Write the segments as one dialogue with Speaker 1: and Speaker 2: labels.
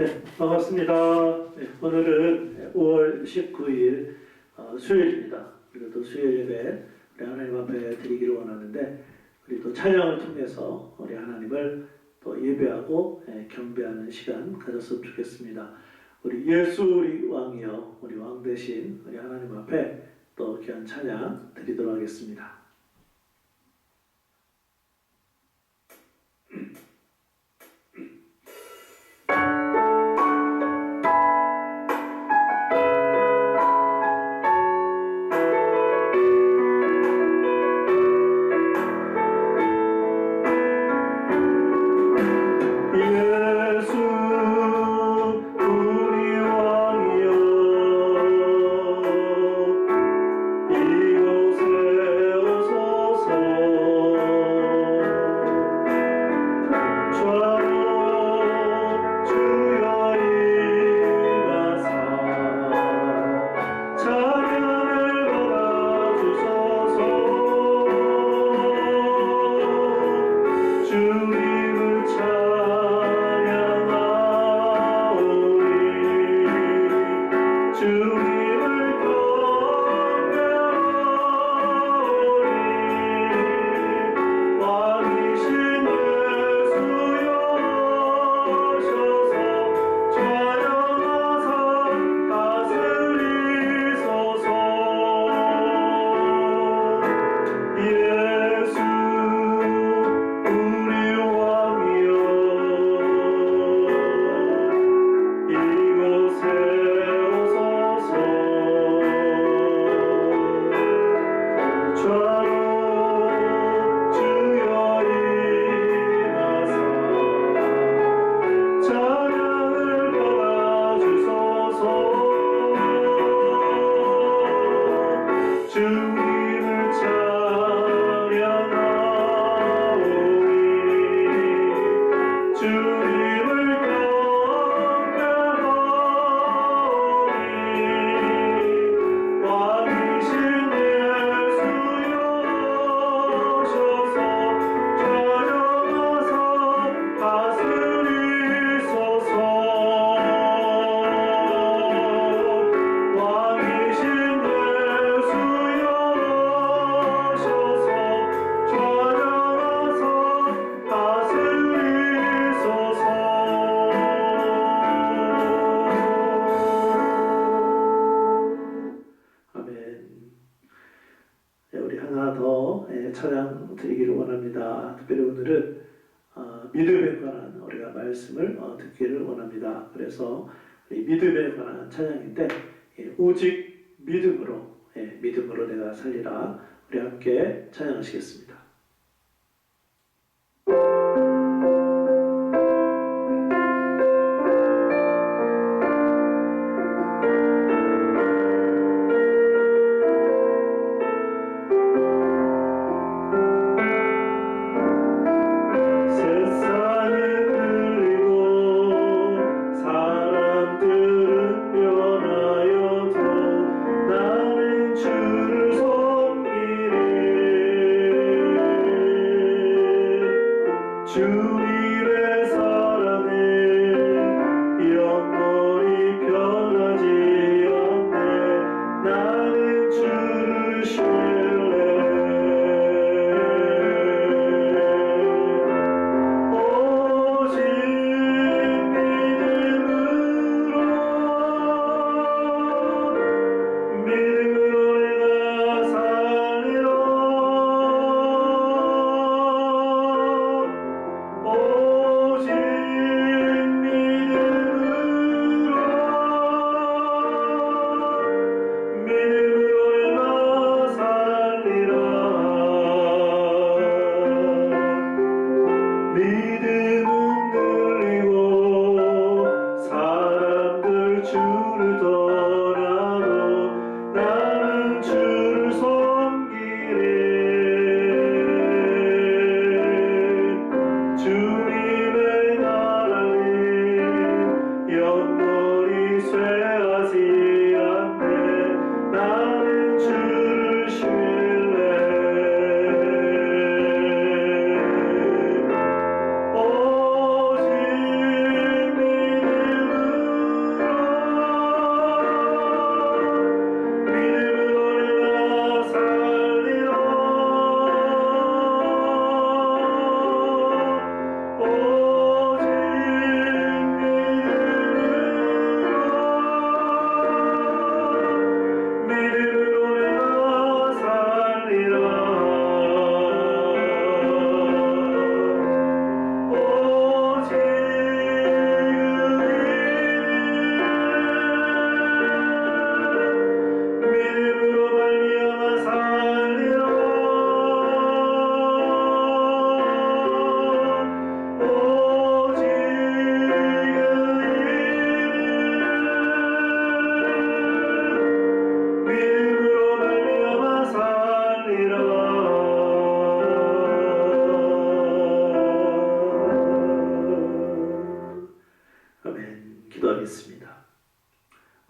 Speaker 1: 네, 반갑습니다. 네, 오늘은 5월 19일 수요일입니다. 그리고 또 수요일 예배 우리 하나님 앞에 드리기를 원하는데, 우리 또 찬양을 통해서 우리 하나님을 또 예배하고 경배하는 시간 가졌으면 좋겠습니다. 우리 예수 우리 왕이여, 우리 왕 대신 우리 하나님 앞에 또 귀한 찬양 드리도록 하겠습니다. 찬양 드리기를 원합니다. 특별히 오늘은 믿음에 관한 우리가 말씀을 듣기를 원합니다. 그래서 믿음에 관한 찬양인데, 오직 믿음으로, 믿음으로 내가 살리라. 우리 함께 찬양하시겠습니다.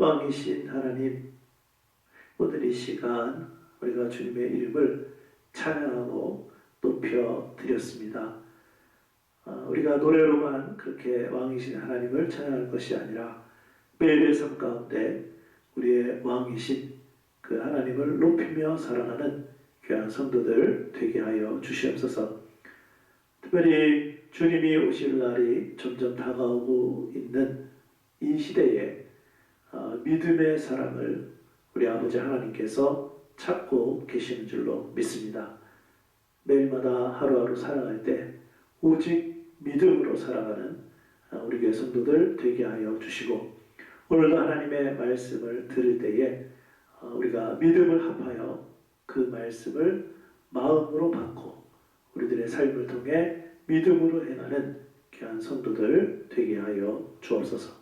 Speaker 1: 왕이신 하나님, 오늘 이 시간 우리가 주님의 이름을 찬양하고 높여 드렸습니다. 우리가 노래로만 그렇게 왕이신 하나님을 찬양할 것이 아니라 매일의 삶 가운데 우리의 왕이신 그 하나님을 높이며 살아가는 귀한 성도들 되게 하여 주시옵소서. 특별히 주님이 오실 날이 점점 다가오고 있는 이 시대에 믿음의 사랑을 우리 아버지 하나님께서 찾고 계시는 줄로 믿습니다. 매일마다 하루하루 살아갈 때 오직 믿음으로 살아가는 우리 교회 성도들 되게 하여 주시고, 오늘도 하나님의 말씀을 들을 때에 우리가 믿음을 합하여 그 말씀을 마음으로 받고 우리들의 삶을 통해 믿음으로 행하는 귀한 성도들 되게 하여 주옵소서.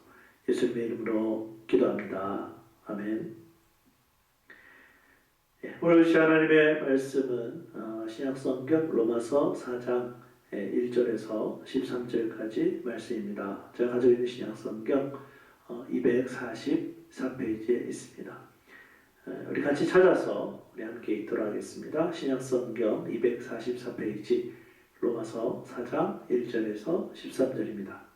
Speaker 1: 예수님의 이름으로 기도합니다. 아멘. 오늘 하나님의 말씀은 신약성경 로마서 4장 1절에서 13절까지 말씀입니다. 제가 가지고 있는 신약성경 244페이지에 있습니다. 우리 같이 찾아서 우리 함께 읽도록 하겠습니다. 신약성경 244페이지 로마서 4장 1절에서 13절입니다.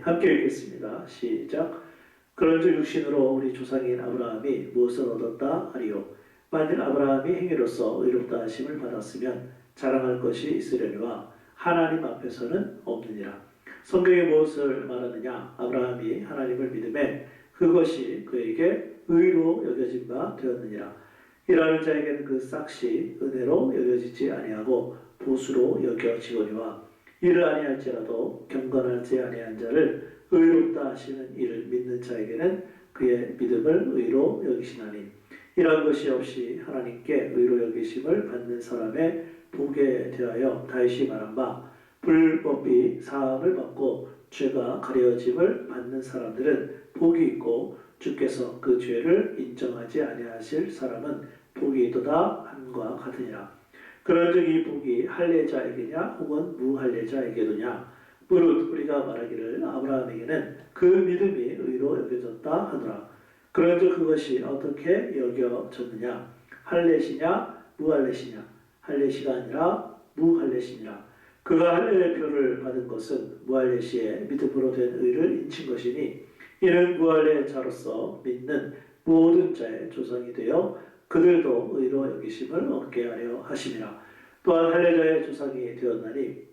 Speaker 1: 함께 읽겠습니다. 시작. 그런즉 육신으로 우리 조상인 아브라함이 무엇을 얻었다 하리요? 만일 아브라함이 행위로서 의롭다 하심을 받았으면 자랑할 것이 있으려니와 하나님 앞에서는 없느니라. 성경이 무엇을 말하느냐? 아브라함이 하나님을 믿음에 그것이 그에게 의로 여겨진 바 되었느니라. 일하는 자에게는 그 싹이 은혜로 여겨지지 아니하고 보수로 여겨지거니와 이를 아니할지라도 경건하지 아니한 자를 의롭다 하시는 이를 믿는 자에게는 그의 믿음을 의로 여기시나니, 이러한 것이 없이 하나님께 의로 여기심을 받는 사람의 복에 대하여 다윗이 말한 바, 불법이 사함을 받고 죄가 가려짐을 받는 사람들은 복이 있고 주께서 그 죄를 인정하지 아니하실 사람은 복이 있도다 함과 같으니라. 그런즉 이 복이 할례자에게냐 혹은 무할례자에게도냐? 무릇 우리가 말하기를 아브라함에게는 그 믿음이 의로 여겨졌다 하노라. 그런즉 그것이 어떻게 여겨졌느냐? 할례시냐 무할례시냐? 할례시가 아니라 무할례시니라. 그가 할례의 표를 받은 것은 무할례시의 믿음으로 된 의를 인친 것이니, 이는 무할례자로서 믿는 모든 자의 조상이 되어 그들도 의로 여기심을 얻게 하려 하심이라. 또한 할례자의 조상이 되었나니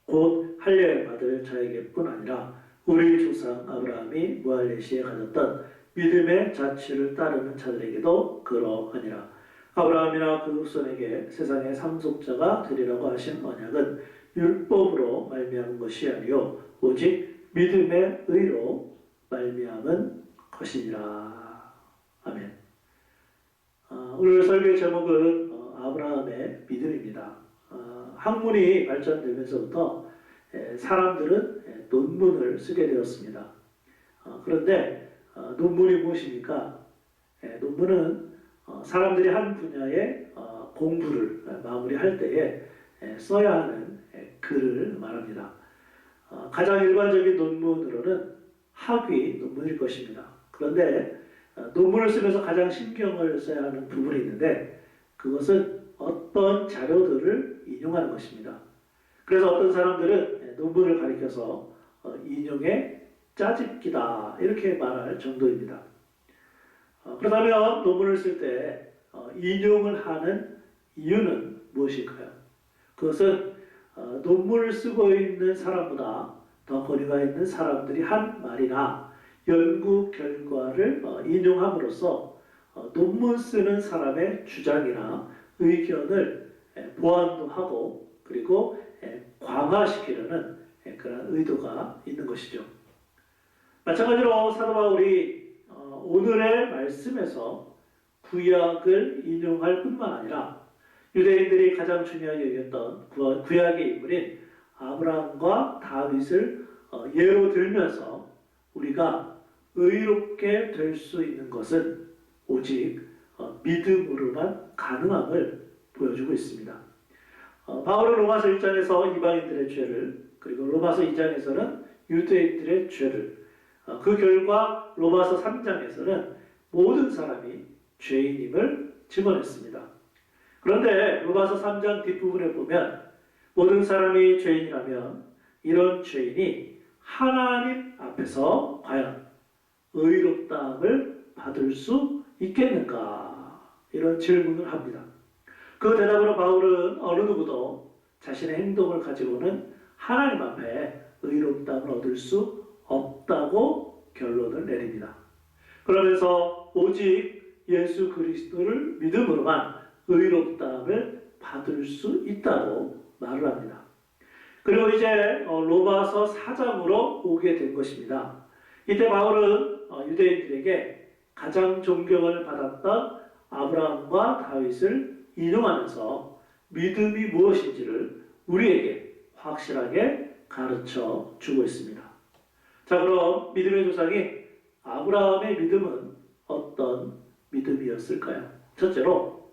Speaker 1: 곧 할례 받을 자에게뿐 아니라 우리 조상 아브라함이 무할례시에 가졌던 믿음의 자취를 따르는 자들에게도 그러하니라. 아브라함이나 그 후손에게 세상의 상속자가 되리라고 하신 언약은 율법으로 말미암은 것이 아니요 오직 믿음의 의로 말미암은 것이니라. 아멘. 오늘 설교의 제목은 아브라함의 믿음입니다. 학문이 발전되면서부터 사람들은 논문을 쓰게 되었습니다. 그런데 논문이 무엇입니까? 논문은 사람들이 한 분야의 공부를 마무리할 때에 써야 하는 글을 말합니다. 가장 일반적인 논문으로는 학위 논문일 것입니다. 그런데 논문을 쓰면서 가장 신경을 써야 하는 부분이 있는데, 그것은 어떤 자료들을 인용하는 것입니다. 그래서 어떤 사람들은 논문을 가리켜서 인용의 짜집기다 이렇게 말할 정도입니다. 그렇다면 논문을 쓸 때 인용을 하는 이유는 무엇일까요? 그것은 논문을 쓰고 있는 사람보다 더 권위가 있는 사람들이 한 말이나 연구 결과를 인용함으로써 논문 쓰는 사람의 주장이나 의견을 보완도 하고 그리고 강화시키려는 그런 의도가 있는 것이죠. 마찬가지로 사도 바울이 오늘의 말씀에서 구약을 인용할 뿐만 아니라 유대인들이 가장 중요하게 여겼던 구약의 인물인 아브라함과 다윗을 예로 들면서 우리가 의롭게 될 수 있는 것은 오직 믿음으로만 가능함을 보여주고 있습니다. 바울은 로마서 1장에서 이방인들의 죄를, 그리고 로마서 2장에서는 유대인들의 죄를 그 결과 로마서 3장에서는 모든 사람이 죄인임을 증언했습니다. 그런데 로마서 3장 뒷부분에 보면 모든 사람이 죄인이라면 이런 죄인이 하나님 앞에서 과연 의롭다함을 받을 수 있겠는가? 이런 질문을 합니다. 그 대답으로 바울은 어느 누구도 자신의 행동을 가지고는 하나님 앞에 의롭다함을 얻을 수 없다고 결론을 내립니다. 그러면서 오직 예수 그리스도를 믿음으로만 의롭다함을 받을 수 있다고 말을 합니다. 그리고 이제 로마서 4장으로 오게 된 것입니다. 이때 바울은 유대인들에게 가장 존경을 받았던 아브라함과 다윗을 인용하면서 믿음이 무엇인지를 우리에게 확실하게 가르쳐 주고 있습니다. 자, 그럼 믿음의 조상이 아브라함의 믿음은 어떤 믿음이었을까요? 첫째로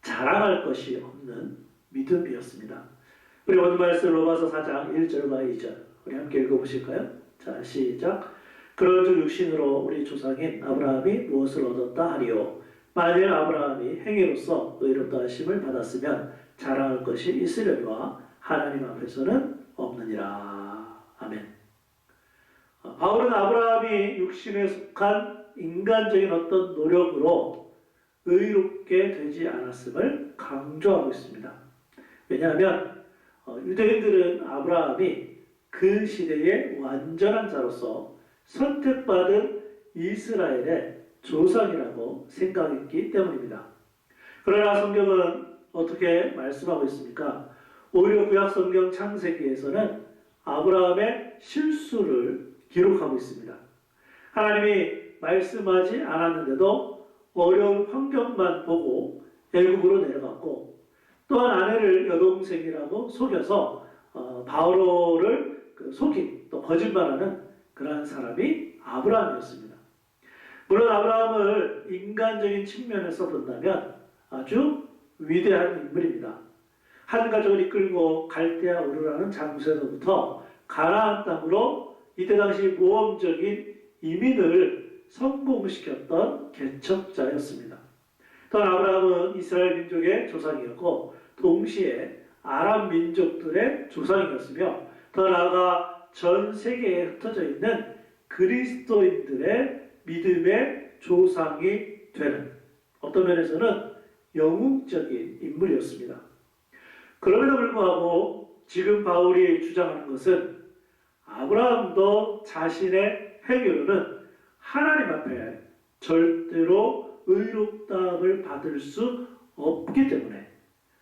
Speaker 1: 자랑할 것이 없는 믿음이었습니다. 우리 오늘 말씀 로마서 4장 1절과 2절 우리 함께 읽어보실까요? 자, 시작. 그런즉 육신으로 우리 조상인 아브라함이 무엇을 얻었다 하리요? 만일 아브라함이 행위로서 의롭다 하심을 받았으면 자랑할 것이 있으려니와 하나님 앞에서는 없느니라. 아멘. 바울은 아브라함이 육신에 속한 인간적인 어떤 노력으로 의롭게 되지 않았음을 강조하고 있습니다. 왜냐하면 유대인들은 아브라함이 그 시대의 완전한 자로서 선택받은 이스라엘의 조상이라고 생각했기 때문입니다. 그러나 성경은 어떻게 말씀하고 있습니까? 오히려 구약 성경 창세기에서는 아브라함의 실수를 기록하고 있습니다. 하나님이 말씀하지 않았는데도 어려운 환경만 보고 애굽으로 내려갔고, 또한 아내를 여동생이라고 속여서 바로를 속인 또 거짓말하는 그러한 사람이 아브라함이었습니다. 물론 아브라함을 인간적인 측면에서 본다면 아주 위대한 인물입니다. 한 가족을 이끌고 갈대아 우르라는 장소에서부터 가나안 땅으로 이때 당시 모험적인 이민을 성공시켰던 개척자였습니다. 또한 아브라함은 이스라엘 민족의 조상이었고 동시에 아람 민족들의 조상이었으며 더 나아가 전 세계에 흩어져 있는 그리스도인들의 믿음의 조상이 되는 어떤 면에서는 영웅적인 인물이었습니다. 그럼에도 불구하고 지금 바울이 주장하는 것은 아브라함도 자신의 행위로는 하나님 앞에 절대로 의롭다함을 받을 수 없기 때문에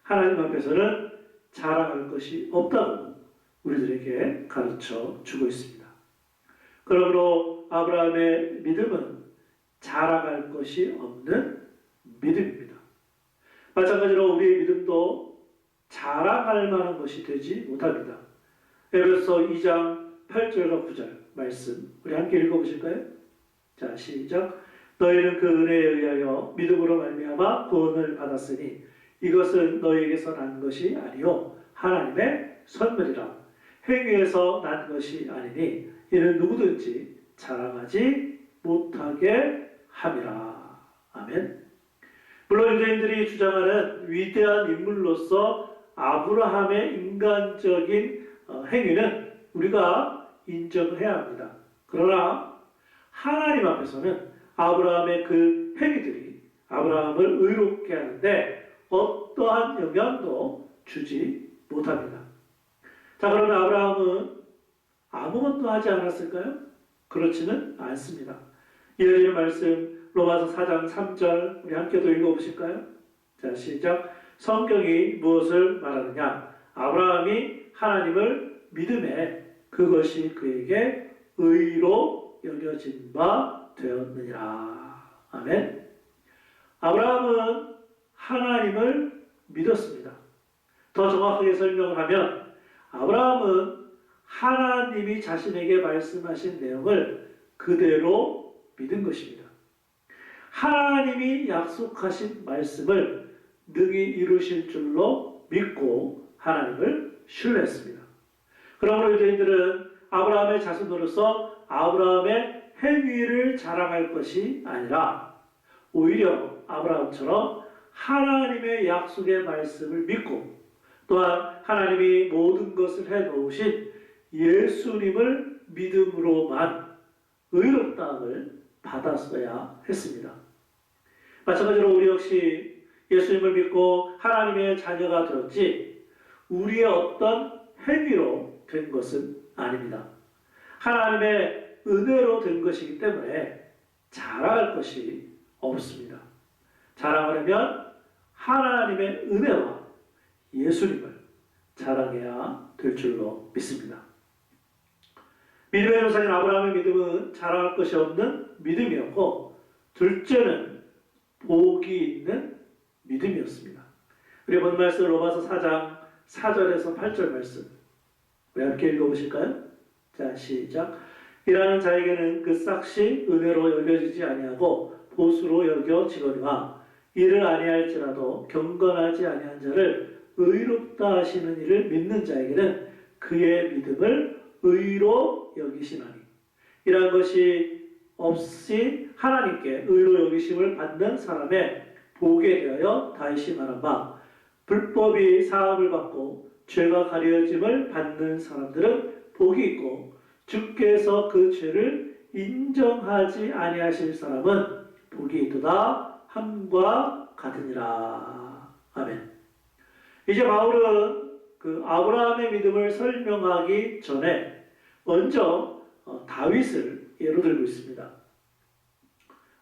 Speaker 1: 하나님 앞에서는 자랑할 것이 없다고 우리들에게 가르쳐 주고 있습니다. 그러므로 아브라함의 믿음은 자랑할 것이 없는 믿음입니다. 마찬가지로 우리의 믿음도 자랑할 만한 것이 되지 못합니다. 에베소서 2장 8절과 9절 말씀 우리 함께 읽어보실까요? 자, 시작. 너희는 그 은혜에 의하여 믿음으로 말미암아 구원을 받았으니 이것은 너희에게서 난 것이 아니요 하나님의 선물이라. 행위에서 난 것이 아니니 이는 누구든지 자랑하지 못하게 함이라. 아멘. 물론 유대인들이 주장하는 위대한 인물로서 아브라함의 인간적인 행위는 우리가 인정해야 합니다. 그러나 하나님 앞에서는 아브라함의 그 행위들이 아브라함을 의롭게 하는데 어떠한 영향도 주지 못합니다. 자, 그러면 아브라함은 아무것도 하지 않았을까요? 그렇지는 않습니다. 이어지는 말씀 로마서 4장 3절 우리 함께도 읽어보실까요? 자, 시작. 성경이 무엇을 말하느냐? 아브라함이 하나님을 믿음에 그것이 그에게 의로 여겨진 바 되었느니라. 아멘. 아브라함은 하나님을 믿었습니다. 더 정확하게 설명을 하면 아브라함은 하나님이 자신에게 말씀하신 내용을 그대로 믿은 것입니다. 하나님이 약속하신 말씀을 능히 이루실 줄로 믿고 하나님을 신뢰했습니다. 그러므로 유대인들은 아브라함의 자손으로서 아브라함의 행위를 자랑할 것이 아니라 오히려 아브라함처럼 하나님의 약속의 말씀을 믿고 또한 하나님이 모든 것을 해놓으신 예수님을 믿음으로만 의롭다함을 받았어야 했습니다. 마찬가지로 우리 역시 예수님을 믿고 하나님의 자녀가 되었지 우리의 어떤 행위로 된 것은 아닙니다. 하나님의 은혜로 된 것이기 때문에 자랑할 것이 없습니다. 자랑하려면 하나님의 은혜와 예수님을 자랑해야 될 줄로 믿습니다. 믿음의 조상인 아브라함의 믿음은 자랑할 것이 없는 믿음이었고 둘째는 복이 있는 믿음이었습니다. 우리 본 말씀 로마서 4장 4절에서 8절 말씀 우리 함께 읽어보실까요? 자, 시작. 일하는 자에게는 그 싹시 은혜로 열려지지 아니하고 보수로 여겨지거니와 이를 아니할지라도 경건하지 아니한 자를 의롭다 하시는 이를 믿는 자에게는 그의 믿음을 의로 여기시나니 이러한 것이 없이 하나님께 의로 여기심을 받는 사람의 복에 대하여 다윗이 말한 바 불법이 사함을 받고 죄가 가려짐을 받는 사람들은 복이 있고 주께서 그 죄를 인정하지 아니하실 사람은 복이 있도다 함과 같으니라. 아멘. 이제 바울은 그 아브라함의 믿음을 설명하기 전에 먼저 다윗을 예로 들고 있습니다.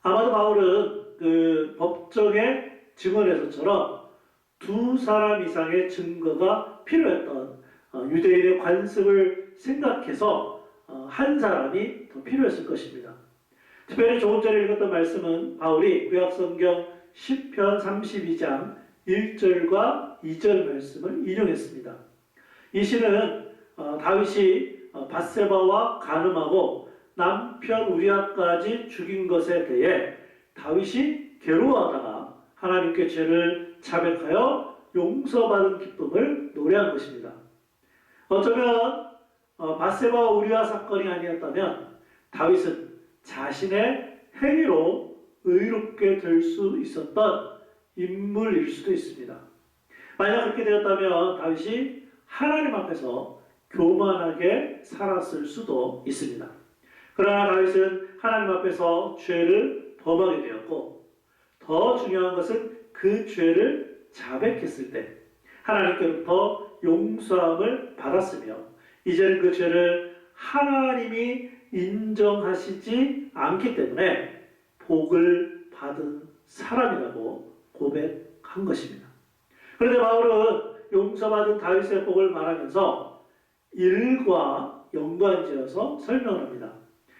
Speaker 1: 아마도 바울은 그 법정의 증언에서처럼 두 사람 이상의 증거가 필요했던 유대인의 관습을 생각해서 한 사람이 더 필요했을 것입니다. 특별히 조금 전에 읽었던 말씀은 바울이 구약성경 시편 32장 1절과 2절 말씀을 인용했습니다. 이 시는 다윗이 밧세바와 간음하고 남편 우리아까지 죽인 것에 대해 다윗이 괴로워하다가 하나님께 죄를 자백하여 용서받은 기쁨을 노래한 것입니다. 어쩌면 밧세바와 우리아 사건이 아니었다면 다윗은 자신의 행위로 의롭게 될 수 있었던 인물일 수도 있습니다. 만약 그렇게 되었다면 다윗이 하나님 앞에서 교만하게 살았을 수도 있습니다. 그러나 다윗은 하나님 앞에서 죄를 범하게 되었고 더 중요한 것은 그 죄를 자백했을 때 하나님께로부터 용서함을 받았으며 이제는 그 죄를 하나님이 인정하시지 않기 때문에 복을 받은 사람이라고 고백한 것입니다. 그런데 바울은 용서받은 다윗의 복을 말하면서 일과 연관지어서 설명을 합니다.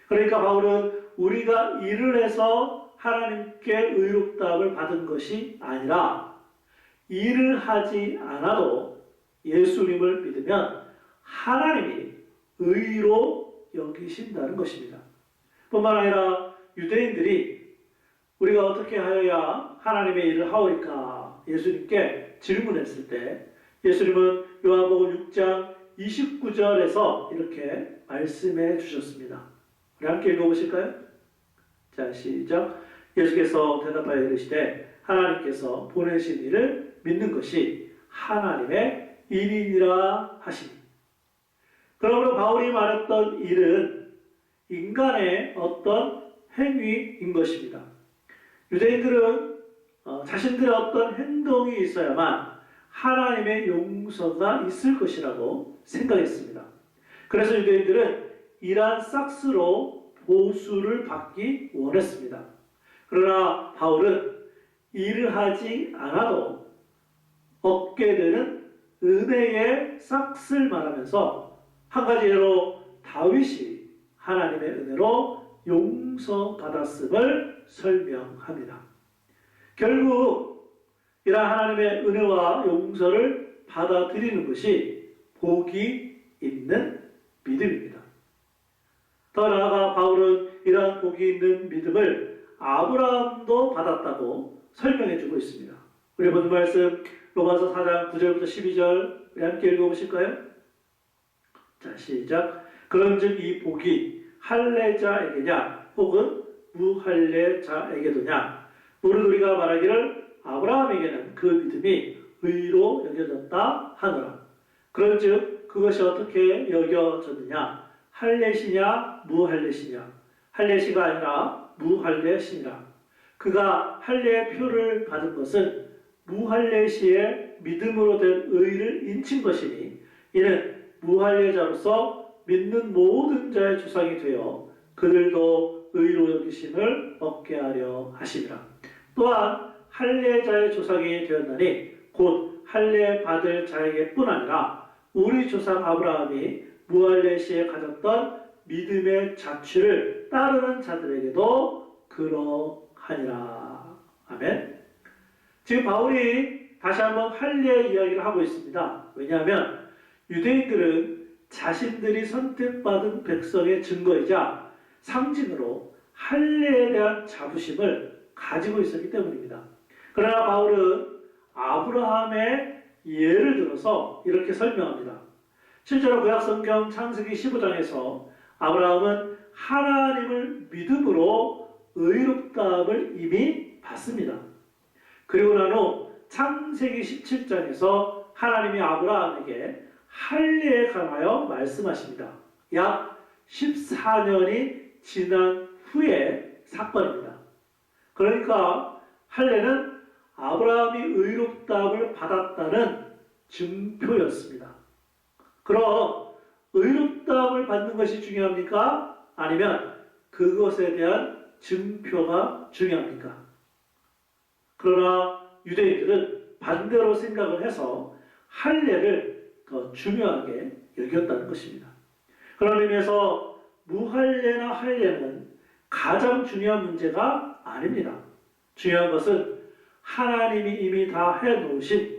Speaker 1: 그러니까 바울은 우리가 일을 해서 하나님께 의롭다함을 받은 것이 아니라 일을 하지 않아도 예수님을 믿으면 하나님이 의로 여기신다는 것입니다. 뿐만 아니라 유대인들이 우리가 어떻게 하여야 하나님의 일을 하오리까 예수님께 질문했을 때 예수님은 요한복음 6장 29절에서 이렇게 말씀해 주셨습니다. 우리 함께 읽어보실까요? 자, 시작. 예수께서 대답하여 이르시되 하나님께서 보내신 이를 믿는 것이 하나님의 일이니라 하시니. 그러므로 바울이 말했던 일은 인간의 어떤 행위인 것입니다. 유대인들은 자신들의 어떤 행동이 있어야만 하나님의 용서가 있을 것이라고 생각했습니다. 그래서 유대인들은 이러한 싹스로 보수를 받기 원했습니다. 그러나 바울은 일을 하지 않아도 얻게 되는 은혜의 싹스를 말하면서 한 가지 예로 다윗이 하나님의 은혜로 용서받았음을 설명합니다. 결국 이러한 하나님의 은혜와 용서를 받아들이는 것이 복이 있는 믿음입니다. 더 나아가 바울은 이러한 복이 있는 믿음을 아브라함도 받았다고 설명해주고 있습니다. 우리 본 말씀 로마서 4장 9절부터 12절 우리 함께 읽어보실까요? 자, 시작. 그런즉 이 복이 할례자에게냐 혹은 무할례자에게도냐? 무릇 우리가 말하기를 아브라함에게는 그 믿음이 의로 여겨졌다 하노라. 그런즉 그것이 어떻게 여겨졌느냐? 할례시냐 무할례시냐? 할례시가 아니라 무할례시니라. 그가 할례의 표를 받은 것은 무할례시의 믿음으로 된 의를 인친 것이니 이는 무할례자로서 믿는 모든 자의 조상이 되어 그들도 의로 여기심을 얻게 하려 하심이라. 또한 할례자의 조상이 되었나니 곧 할례 받을 자에게뿐 아니라 우리 조상 아브라함이 무할례시에 가졌던 믿음의 자취를 따르는 자들에게도 그러하니라. 아멘. 지금 바울이 다시 한번 할례 이야기를 하고 있습니다. 왜냐하면 유대인들은 자신들이 선택받은 백성의 증거이자 상징으로 할례에 대한 자부심을 가지고 있었기 때문입니다. 그러나 바울은 아브라함의 예를 들어서 이렇게 설명합니다. 실제로 구약성경 창세기 15장에서 아브라함은 하나님을 믿음으로 의롭다함을 이미 받습니다. 그리고 난 후 창세기 17장에서 하나님이 아브라함에게 할례에 관하여 말씀하십니다. 약 14년이 지난 후의 사건입니다. 그러니까 할례는 아브라함이 의롭다함을 받았다는 증표였습니다. 그럼 의롭다함을 받는 것이 중요합니까? 아니면 그것에 대한 증표가 중요합니까? 그러나 유대인들은 반대로 생각을 해서 할례를 더 중요하게 여겼다는 것입니다. 그런 의미에서 무할례나 할례는 가장 중요한 문제가 아닙니다. 중요한 것은 하나님이 이미 다 해놓으신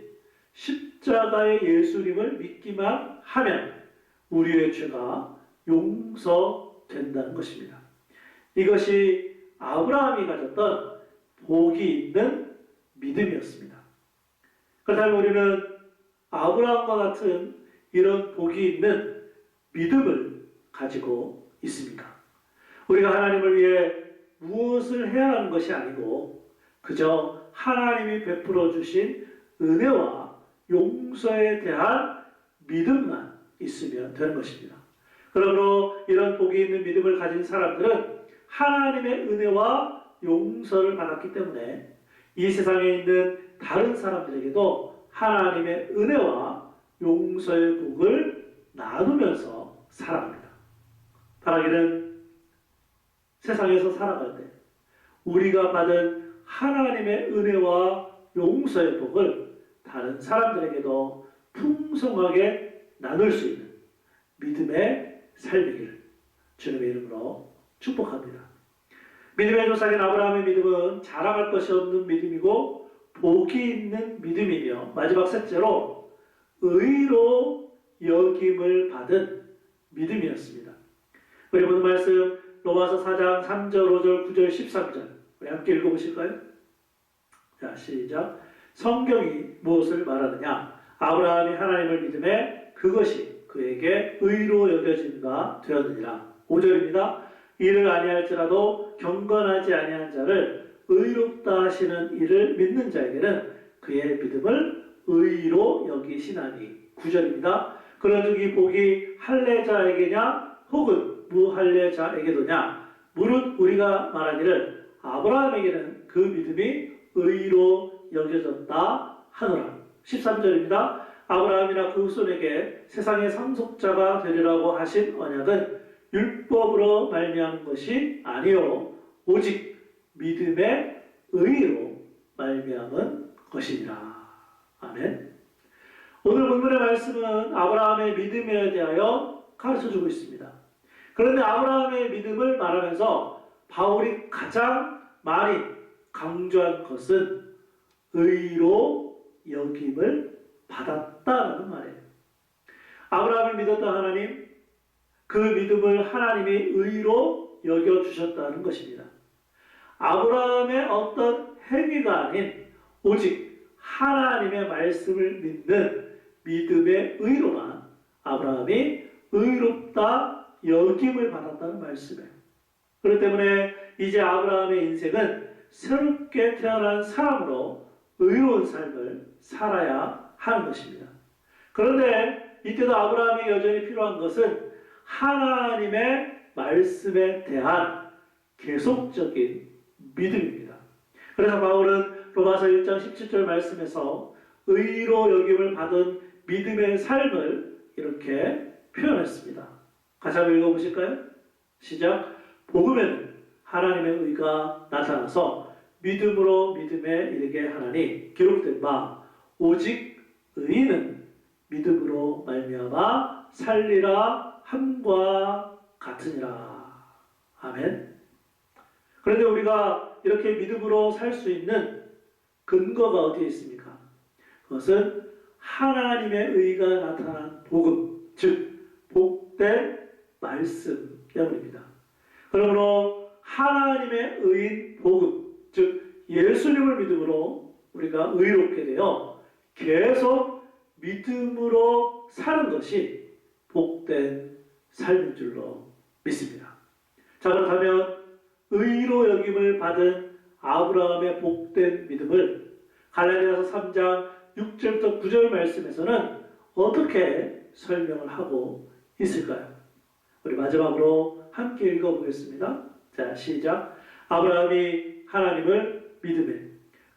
Speaker 1: 십자가의 예수님을 믿기만 하면 우리의 죄가 용서된다는 것입니다. 이것이 아브라함이 가졌던 복이 있는 믿음이었습니다. 그렇다면 우리는 아브라함과 같은 이런 복이 있는 믿음을 가지고 있습니까? 우리가 하나님을 위해 무엇을 해야 하는 것이 아니고 그저 하나님이 베풀어 주신 은혜와 용서에 대한 믿음만 있으면 되는 것입니다. 그러므로 이런 복이 있는 믿음을 가진 사람들은 하나님의 은혜와 용서를 받았기 때문에 이 세상에 있는 다른 사람들에게도 하나님의 은혜와 용서의 복을 나누면서 살아갑니다. 바라기는 세상에서 살아갈 때 우리가 받은 하나님의 은혜와 용서의 복을 다른 사람들에게도 풍성하게 나눌 수 있는 믿음의 삶이기를 주님의 이름으로 축복합니다. 믿음의 조상인 아브라함의 믿음은 자랑할 것이 없는 믿음이고 복이 있는 믿음이며 마지막 셋째로 의로 여김을 받은 믿음이었습니다. 우리 보는 말씀 로마서 4장 3절, 5절, 9절, 13절 우리 함께 읽어보실까요? 자, 시작. 성경이 무엇을 말하느냐? 아브라함이 하나님을 믿음에 그것이 그에게 의로 여겨진 바 되었느니라. 5절입니다. 이를 아니할지라도 경건하지 아니한 자를 의롭다 하시는 이를 믿는 자에게는 그의 믿음을 의로 여기시나니. 9절입니다. 그런즉 이 복이 할례자에게냐 혹은 무할례자에게도냐? 무릇 우리가 말하기를 아브라함에게는 그 믿음이 의로 여겨졌다 하노라. 13절입니다. 아브라함이나 그 후손에게 세상의 상속자가 되리라고 하신 언약은 율법으로 말미암은 것이 아니요 오직 믿음의 의로 말미암은 것이니라. 아멘. 오늘 본문의 말씀은 아브라함의 믿음에 대하여 가르쳐주고 있습니다. 그런데 아브라함의 믿음을 말하면서 바울이 가장 많이 강조한 것은 의로 여김을 받았다라는 말이에요. 아브라함을 믿었던 하나님, 그 믿음을 하나님이 의로 여겨주셨다는 것입니다. 아브라함의 어떤 행위가 아닌 오직 하나님의 말씀을 믿는 믿음의 의로만 아브라함이 의롭다 여김을 받았다는 말씀이에요. 그렇기 때문에 이제 아브라함의 인생은 새롭게 태어난 사람으로 의로운 삶을 살아야 하는 것입니다. 그런데 이때도 아브라함이 여전히 필요한 것은 하나님의 말씀에 대한 계속적인 믿음입니다. 그래서 바울은 로마서 1장 17절 말씀에서 의로 여김을 받은 믿음의 삶을 이렇게 표현했습니다. 같이 한번 읽어보실까요? 시작. 복음에는 하나님의 의가 나타나서 믿음으로 믿음에 이르게 하나니 기록된 바 오직 의인은 믿음으로 말미암아 살리라 함과 같으니라. 아멘. 그런데 우리가 이렇게 믿음으로 살 수 있는 근거가 어디에 있습니까? 그것은 하나님의 의가 나타난 복음, 즉 복된 말씀 때문입니다. 그러므로 하나님의 의인 복음, 즉 예수님을 믿음으로 우리가 의롭게 되어 계속 믿음으로 사는 것이 복된 삶인 줄로 믿습니다. 자, 그렇다면 의로 여김을 받은 아브라함의 복된 믿음을 갈라디아서 3장 6절부터 9절 말씀에서는 어떻게 설명을 하고 있을까요? 우리 마지막으로 함께 읽어보겠습니다. 자, 시작. 아브라함이 하나님을 믿으며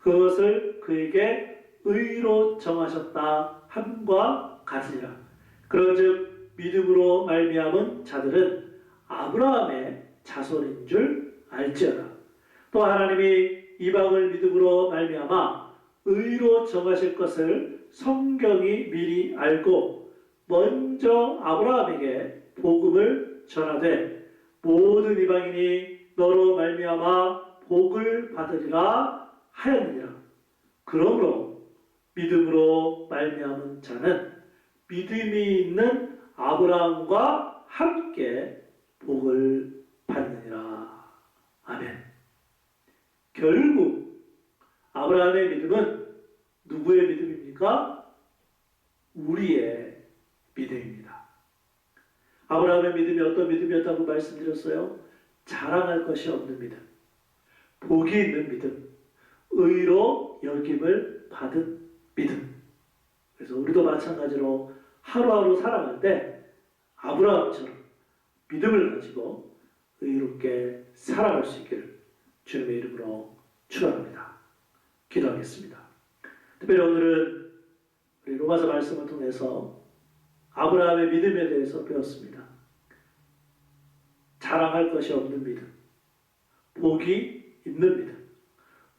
Speaker 1: 그것을 그에게 의로 정하셨다 함과 같으니라. 그런즉 믿음으로 말미암은 자들은 아브라함의 자손인 줄 알지어다. 또 하나님이 이방을 믿음으로 말미암아 의로 정하실 것을 성경이 미리 알고 먼저 아브라함에게 복음을 전하되 모든 이방인이 너로 말미암아 복을 받으리라 하였느니라. 그러므로 믿음으로 말미암은 자는 믿음이 있는 아브라함과 함께 복을 받느니라. 아멘. 결국 아브라함의 믿음은 누구의 믿음입니까? 우리의 믿음입니다. 아브라함의 믿음이 어떤 믿음이었다고 말씀드렸어요? 자랑할 것이 없는 믿음, 복이 있는 믿음, 의로 여김을 받은 믿음. 그래서 우리도 마찬가지로 하루하루 살아갈 때 아브라함처럼 믿음을 가지고 의롭게 살아갈 수 있기를 주님의 이름으로 축원합니다. 기도하겠습니다. 특별히 오늘은 우리 로마서 말씀을 통해서 아브라함의 믿음에 대해서 배웠습니다. 자랑할 것이 없는 믿음, 복이 있는 믿음,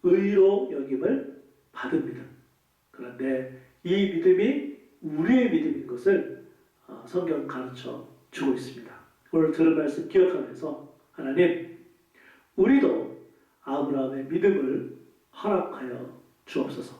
Speaker 1: 의로 여김을 받은 믿음. 그런데 이 믿음이 우리의 믿음인 것을 성경 가르쳐 주고 있습니다. 오늘 들은 말씀 기억하면서 하나님, 우리도 아브라함의 믿음을 허락하여 주옵소서.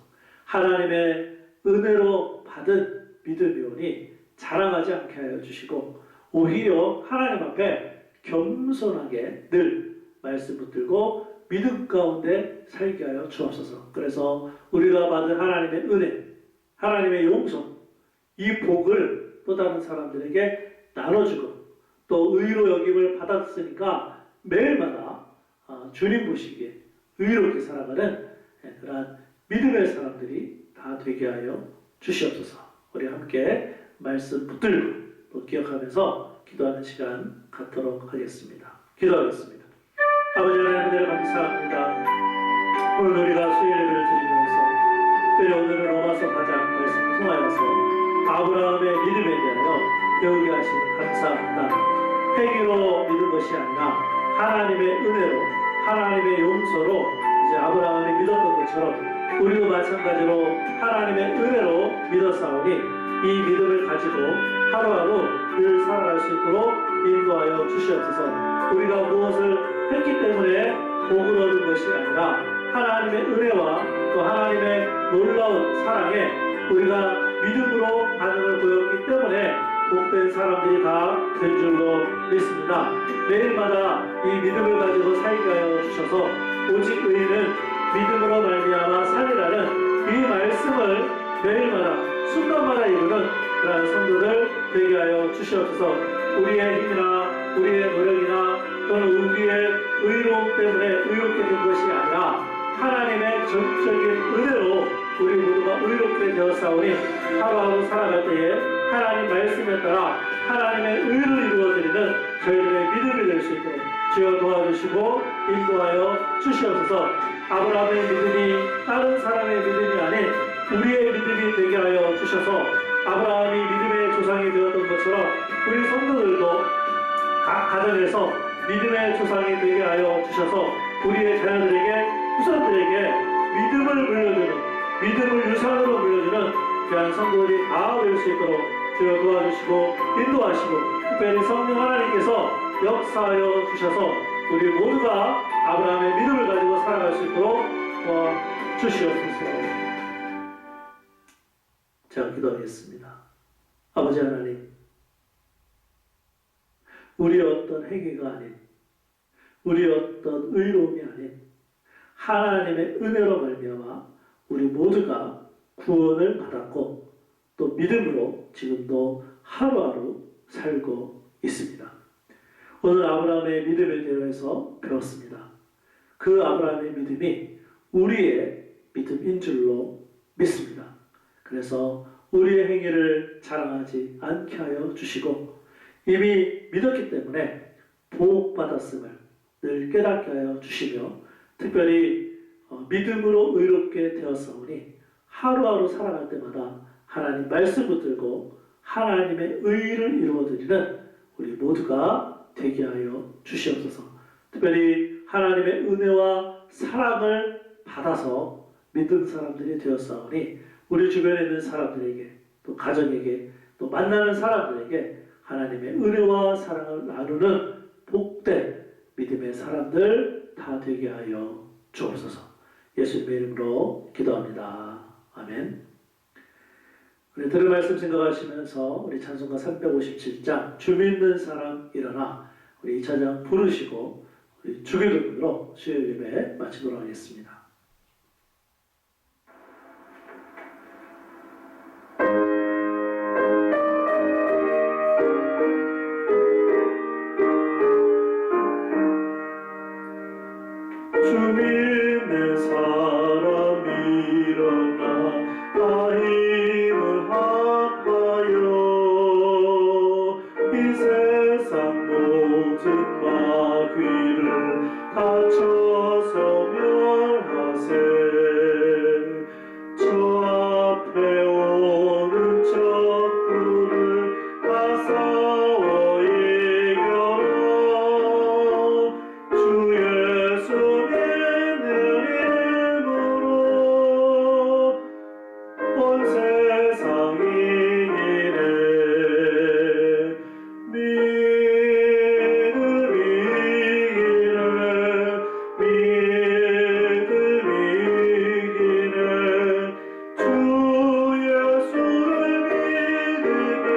Speaker 1: 하나님의 은혜로 받은 믿음이오니 자랑하지 않게 하여 주시고 오히려 하나님 앞에 겸손하게 늘 말씀 붙들고 믿음 가운데 살게 하여 주옵소서. 그래서 우리가 받은 하나님의 은혜, 하나님의 용서, 이 복을 또 다른 사람들에게 나눠주고 또 의로 여김을 받았으니까 매일마다 주님 보시기에 의롭게 살아가는 그러한 믿음의 사람들이 다 되게 하여 주시옵소서. 우리 함께 말씀 붙들고 또 기억하면서 기도하는 시간 갖도록 하겠습니다. 기도하겠습니다. 아버지 하나님, 은혜를 감사합니다. 오늘 우리가 수요 예배를 드리면서 특별히 오늘은 로마서 4장 말씀을 통하여서 아브라함의 믿음에 대하여 배우게 하시니 감사합니다. 행위로 믿은 것이 아니라 하나님의 은혜로, 하나님의 용서로 이제 아브라함이 믿었던 것처럼 우리도 마찬가지로 하나님의 은혜로 믿었사오니 이 믿음을 가지고 하루하루 늘 살아갈 수 있도록 인도하여 주시옵소서. 우리가 무엇을 했기 때문에 복을 얻은 것이 아니라 하나님의 은혜와 또 하나님의 놀라운 사랑에 우리가 믿음으로 반응을 보였기 때문에 복된 사람들이 다 된 줄로 믿습니다. 매일마다 이 믿음을 가지고 살게 하여 주셔서 오직 의인은 믿음으로 말미암아 살리라는 이 말씀을 매일마다 순간마다 이루는 그러한 성도들 되게 하여 주시옵소서. 우리의 힘이나 우리의 노력이나 또는 우리의 의로움 때문에 의롭게 된 것이 아니라 하나님의 전적인 은혜로 우리 모두가 의롭게 되었사오니 하루하루 살아갈 때에 하나님 말씀에 따라 하나님의 의를 이루어드리는 저희들의 믿음이 될 수 있도록 주여 도와주시고 인도하여 주시옵소서. 아브라함의 믿음이 다른 사람의 믿음이 아닌 우리의 믿음이 되게 하여 주셔서 아브라함이 믿음의 조상이 되었던 것처럼 우리 성도들도 각 가정에서 믿음의 조상이 되게 하여 주셔서 우리의 자녀들에게 후손들에게 믿음을 물려주는, 믿음을 유산으로 물려주는 귀한 성도들이 다 될 수 있도록 주여 도와주시고 인도하시고 특별히 성령 하나님께서 역사하여 주셔서 우리 모두가 아브라함의 믿음을 가지고 살아갈 수 있도록 도와주시옵소서. 제가 기도하겠습니다. 아버지 하나님, 우리의 어떤 행위가 아닌, 우리의 어떤 의로움이 아닌 하나님의 은혜로 말미암아 우리 모두가 구원을 받았고 또 믿음으로 지금도 하루하루 살고 있습니다. 오늘 아브라함의 믿음에 대해서 배웠습니다. 그 아브라함의 믿음이 우리의 믿음인 줄로 믿습니다. 그래서 우리의 행위를 자랑하지 않게 하여 주시고 이미 믿었기 때문에 보복받았음을 늘 깨닫게 하여 주시며 특별히 믿음으로 의롭게 되었사오니 하루하루 살아갈 때마다 하나님 말씀 붙들고 하나님의 의를 이루어드리는 우리 모두가 되게 하여 주시옵소서. 특별히 하나님의 은혜와 사랑을 받아서 믿는 사람들이 되었사오니 우리 주변에 있는 사람들에게 또 가정에게 또 만나는 사람들에게 하나님의 은혜와 사랑을 나누는 복된 믿음의 사람들 다 되게 하여 주옵소서. 예수님의 이름으로 기도합니다. 아멘. 우리 들은 말씀 생각하시면서 우리 찬송가 357장 주 믿는 사람 일어나 우리 2차장 부르시고 우리 주기도문으로 수요일 예배 마치도록 하겠습니다. 주 믿는 사람 일어나 다 힘을 합하여 이 세상 모든 마귀를 다쳐서 멸하세. 저 앞에 오는 적군을 다 싸워 이겨라. 주 예수 온 세상 이기네. 믿음 이기네. 믿음 이기네. 주 예수를 믿으니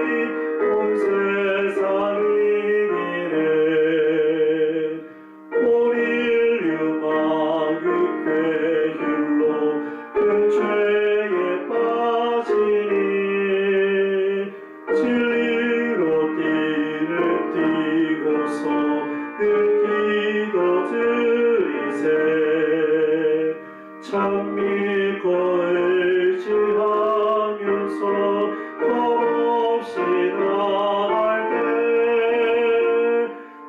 Speaker 1: 온 세상 이기네. 온 인류 마귀 괴율로 그 죄에 빠지니 진리로 띠를 띠고서 늘 기도 드리세. 참 믿고 의지하면서 겁없이 나갈 때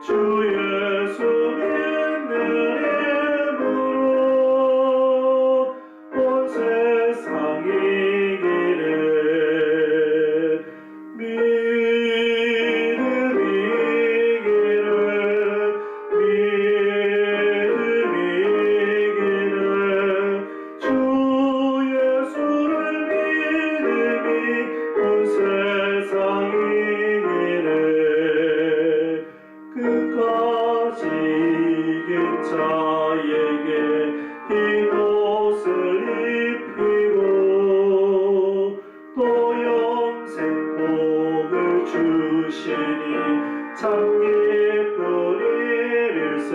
Speaker 1: 주 예수 믿는 힘으로 온 세상 이기네. 믿음 이기네. 믿음 이기네. 주 예수를 믿으니 온 세상 이기네. 끝까지 이긴 자에게 이 옷을 입히고 또 영생 복을 주시니 참 기쁜 일일세.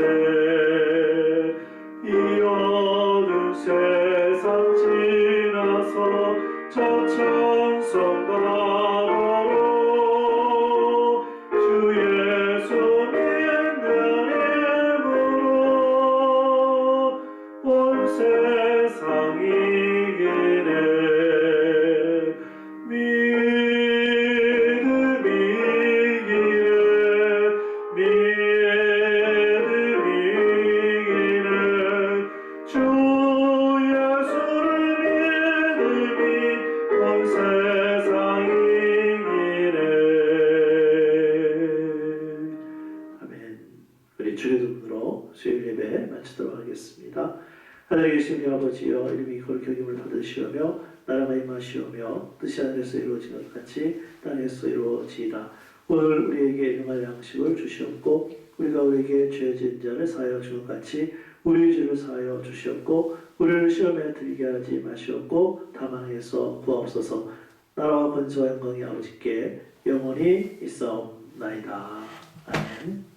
Speaker 1: 이 어두운 세상 지나서 저 천성 가보로 주 예수 하늘에 계신 우리 아버지여 이름이 거룩히 여김을 받으시오며 나라가 임하시오며 뜻이 하늘에서 이루어진 것 같이 땅에서 이루어지이다. 오늘 우리에게 일용할 양식을 주시옵고 우리가 우리에게 죄 지은 자를 사하여 준 것 같이 우리 죄를 사하여 주시옵고 우리를 시험에 들게 하지 마시옵고 다만 에서 구하옵소서. 나라와 권세와 영광이 아버지께 영원히 있사옵나이다. 아멘.